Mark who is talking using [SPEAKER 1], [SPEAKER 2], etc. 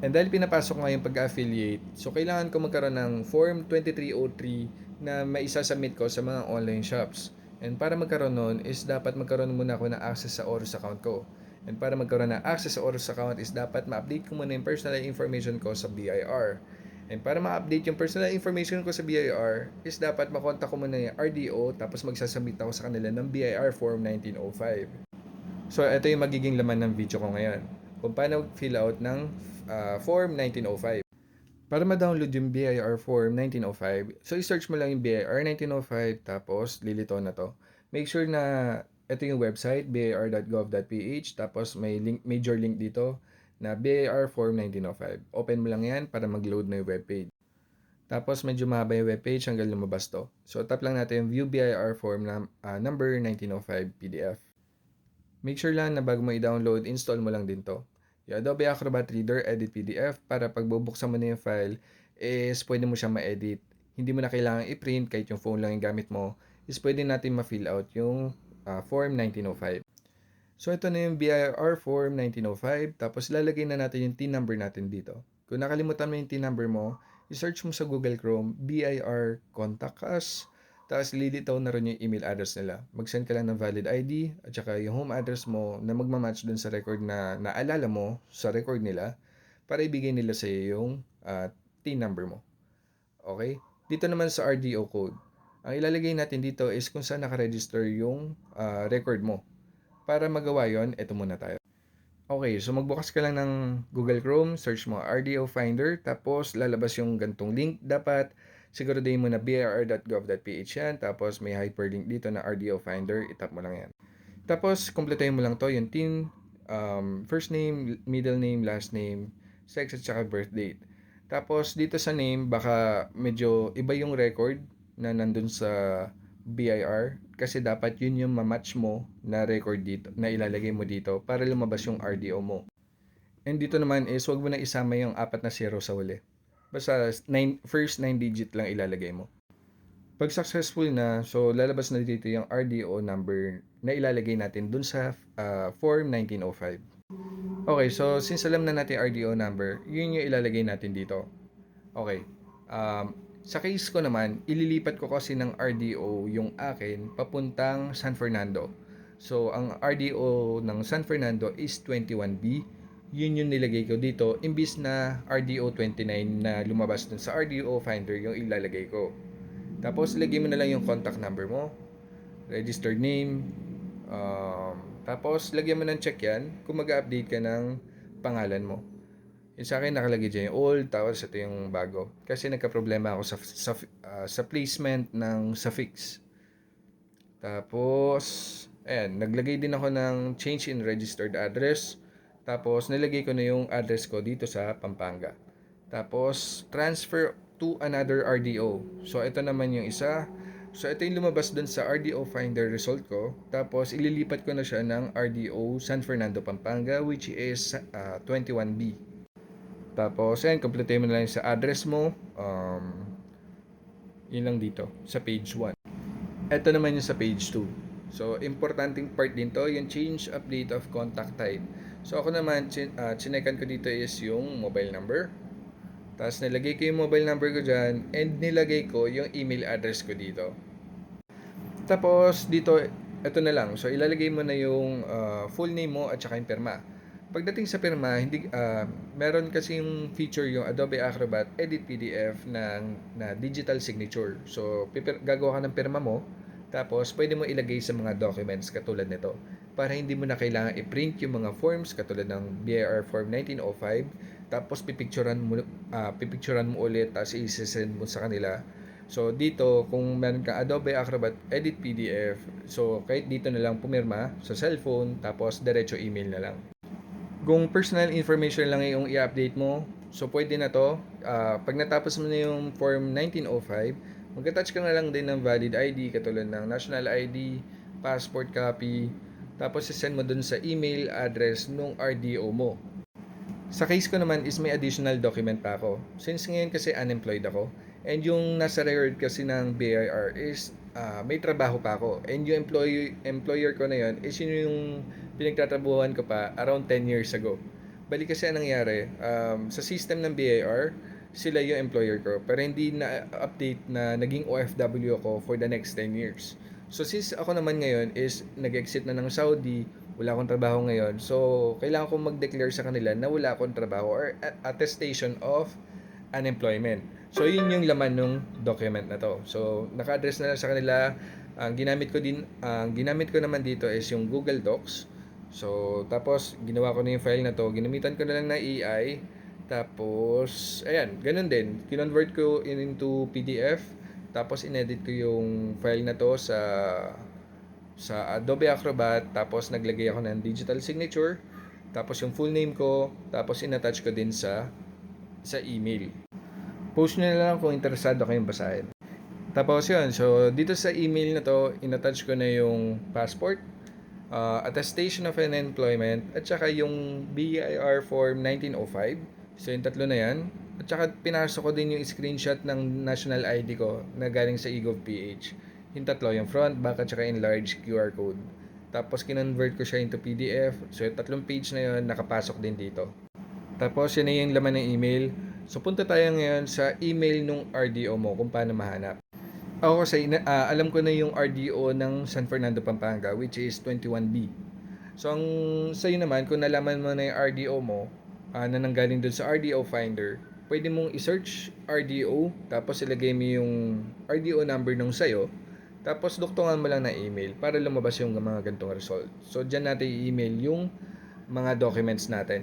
[SPEAKER 1] And dahil pinapasok nga yung pag-affiliate, so kailangan ko magkaroon ng Form 2303 na maisasubmit ko sa mga online shops. And para magkaroon nun is dapat magkaroon muna ako ng access sa Orus account ko. And para magkaroon ng access sa Orus account is dapat ma-update ko muna yung personal information ko sa BIR. And para ma-update yung personal information ko sa BIR is dapat makontak ko muna yung RDO tapos magsasubmit ako sa kanila ng BIR Form 1905. So ito yung magiging laman ng video ko ngayon. Kung paano fill out ng Form 1905. Para ma-download yung BIR Form 1905, so i-search mo lang yung BIR 1905 tapos lilito na to. Make sure na ito yung website, bir.gov.ph, tapos may link, major link dito na BIR Form 1905. Open mo lang yan para mag-load na yung webpage. Tapos medyo mahaba yung webpage hanggang lumabas to. So tap lang natin yung View BIR Form number 1905 PDF. Make sure lang na bago mo i-download, install mo lang din to. Yung Adobe Acrobat Reader Edit PDF para pag bubuksan mo na yung file, is pwede mo siyang ma-edit. Hindi mo na kailangan i-print kahit yung phone lang yung gamit mo, is pwede natin ma-fill out yung Form 1905. So ito na yung BIR Form 1905, tapos lalagay na natin yung TIN number natin dito. Kung nakalimutan mo yung TIN number mo, i-search mo sa Google Chrome, BIR Contact Us, tapos lilitaw na rin yung email address nila. Mag-send ka lang ng valid ID at saka yung home address mo na magmamatch dun sa record na naalala mo sa record nila para ibigay nila sa iyo yung TIN number mo. Okay? Dito naman sa RDO code. Ang ilalagay natin dito is kung saan nakaregister yung record mo. Para magawa yon, ito muna tayo. Okay, so magbukas ka lang ng Google Chrome, search mo RDO Finder, tapos lalabas yung gantong link. Dapat siguraduhin mo na bir.gov.ph yan, tapos may hyperlink dito na RDO Finder, itap mo lang yan. Tapos, kumpletuhin mo lang to, yung TIN, first name, middle name, last name, sex at saka birth date. Tapos, dito sa name, baka medyo iba yung record na nandun sa BIR kasi dapat yun yung mamatch mo na record dito, na ilalagay mo dito para lumabas yung RDO mo. And dito naman is wag mo na isama yung 4 na zero sa huli. Basta first 9 digit lang ilalagay mo. Pag successful na, so lalabas na dito yung RDO number na ilalagay natin dun sa Form 1905. Okay, so since alam na natin RDO number, yun yung ilalagay natin dito. Okay. Sa case ko naman, ililipat ko kasi ng RDO yung akin papuntang San Fernando. So, ang RDO ng San Fernando is 21B. Yun yung nilagay ko dito. Imbis na RDO 29 na lumabas dun sa RDO Finder yung ilalagay ko. Tapos, ilagay mo na lang yung contact number mo, registered name, tapos, lagyan mo ng check yan kung mag-update ka ng pangalan mo. Yung sa akin nakalagay dyan yung old, tapos ito yung bago. Kasi nagka-problema ako sa placement ng suffix. Tapos, ayan, naglagay din ako ng change in registered address. Tapos, nilagay ko na yung address ko dito sa Pampanga. Tapos, transfer to another RDO. So, ito naman yung isa. So, ito yung lumabas dun sa RDO Finder result ko. Tapos, ililipat ko na siya ng RDO San Fernando, Pampanga, which is 21B. Tapos, ayan, complete mo na lang sa address mo. Yun lang dito, sa page 1. Ito naman yung sa page 2. So, importanteng part din to, yung change update of contact type. So, ako naman, chinekan ko dito is yung mobile number. Tapos, nilagay ko yung mobile number ko dyan, and nilagay ko yung email address ko dito. Tapos, dito, ito na lang. So, ilalagay mo na yung full name mo at saka yung pirma. Pagdating sa pirma, meron kasi yung feature yung Adobe Acrobat Edit PDF na digital signature. So, gagawa ka ng pirma mo, tapos pwede mo ilagay sa mga documents katulad nito. Para hindi mo na kailangan i-print yung mga forms katulad ng BIR Form 1905, tapos pipicturean mo ulit, tapos i-send mo sa kanila. So, dito, kung meron kang Adobe Acrobat Edit PDF, so kahit dito na lang pumirma sa cellphone, tapos diretso email na lang. Kung personal information lang yung i-update mo, so pwede na to. Pag natapos mo na yung Form 1905, mag-attach ka na lang din ng valid ID katulad ng national ID, passport copy, tapos send mo dun sa email address nung RDO mo. Sa case ko naman is may additional document pa ako. Since ngayon kasi unemployed ako, and yung nasa record kasi ng BIR is may trabaho pa ako. And yung employer ko na yun is yun yung pinagtatrabuhan ko pa around 10 years ago. Bali kasi ang nangyari, sa system ng BIR, sila yung employer ko. Pero hindi na update na naging OFW ako for the next 10 years. So since ako naman ngayon is nag-exit na ng Saudi, wala akong trabaho ngayon. So kailangan kong mag-declare sa kanila na wala akong trabaho or attestation of unemployment. So yun yung laman ng document na to. So naka-address na lang sa kanila. Ang ginamit ko naman dito is yung Google Docs. So tapos ginawa ko na yung file na to. Ginamitan ko na lang na AI. Tapos ayan, ganun din. Kinonvert ko into PDF. Tapos inedit ko yung file na to sa Adobe Acrobat. Tapos naglagay ako ng digital signature. Tapos yung full name ko. Tapos inattach ko din sa email. Post nyo na lang kung interesado kayong basahin. Tapos yun, so dito sa email na to, inattach ko na yung passport, attestation of unemployment, at saka yung BIR form 1905. So yung tatlo na yan. At saka pinasok ko din yung screenshot ng national ID ko na galing sa eGov.ph. Yung tatlo, yung front, back, at saka enlarged QR code. Tapos kinonvert ko siya into PDF. So yung tatlong page na yun, nakapasok din dito. Tapos yun na yung laman ng email. So punta tayo ngayon sa email nung RDO mo kung paano mahanap. Ako kasi alam ko na yung RDO ng San Fernando, Pampanga, which is 21B. So ang sa'yo naman, kung nalaman mo na yung RDO mo, na nanggaling dun sa RDO Finder, pwede mong i-search RDO, tapos ilagay mo yung RDO number nung sa'yo, tapos duktungan mo lang na email para lumabas yung mga ganitong result. So dyan natin i-email yung mga documents natin.